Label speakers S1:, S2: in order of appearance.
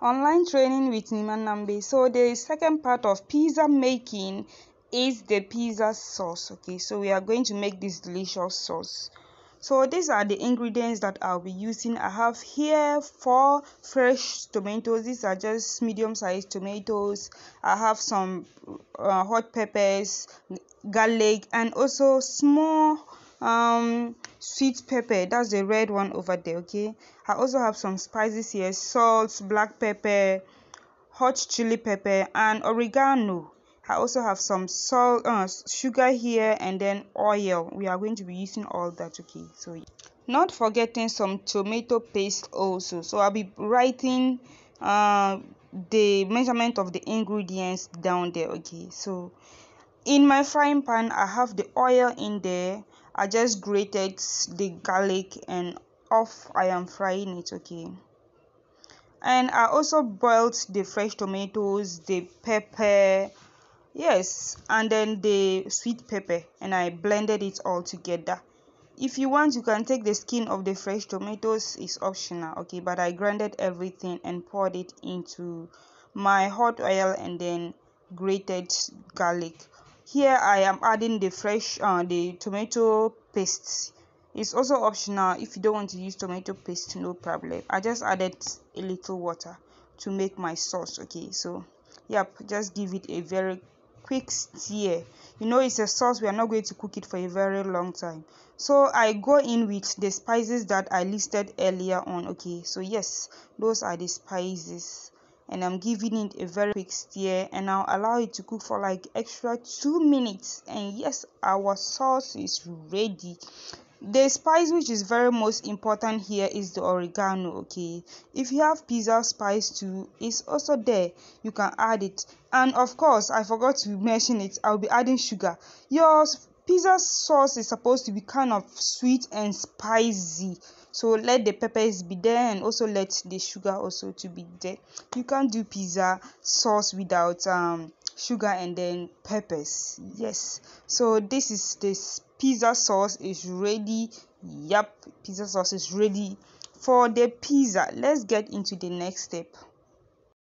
S1: Online training with Nimanambe. So the second part of pizza making is the pizza sauce. Okay, so we are going to make this delicious sauce. So these are the ingredients that I'll be using. I have here 4 fresh tomatoes. These are just medium-sized tomatoes. I have some hot peppers, garlic, and also small sweet pepper. That's the red one over there. Okay, I also have some spices here: salt, black pepper, hot chili pepper, and oregano. I also have some salt, sugar here, and then oil. We are going to be using all that. Okay, so not forgetting some tomato paste also. So I'll be writing the measurement of the ingredients down there. Okay, so in my frying pan I have the oil in there. I just grated the garlic and off I am frying it. Okay, and I also boiled the fresh tomatoes, the pepper, yes, and then the sweet pepper, and I blended it all together. If you want, you can take the skin of the fresh tomatoes, it's optional. Okay, but I grinded everything and poured it into my hot oil and then grated garlic. Here I am adding the the tomato paste. It's also optional. If you don't want to use tomato paste, no problem. I just added a little water to make my sauce. Okay, so yep, just give it a very quick stir. You know, it's a sauce, we are not going to cook it for a very long time. So I go in with the spices that I listed earlier on. Okay, so yes, those are the spices, and I'm giving it a very quick stir, and I'll allow it to cook for like extra 2 minutes, and yes, our sauce is ready. The spice which is very most important here is the oregano. Okay, if you have pizza spice too, it's also there, you can add it. And of course, I forgot to mention it, I'll be adding sugar. Your pizza sauce is supposed to be kind of sweet and spicy, so let the peppers be there, and also let the sugar also to be there. You can't do pizza sauce without sugar and then peppers. Yes, so this pizza sauce is ready. Yep, pizza sauce is ready for the pizza. Let's get into the next step.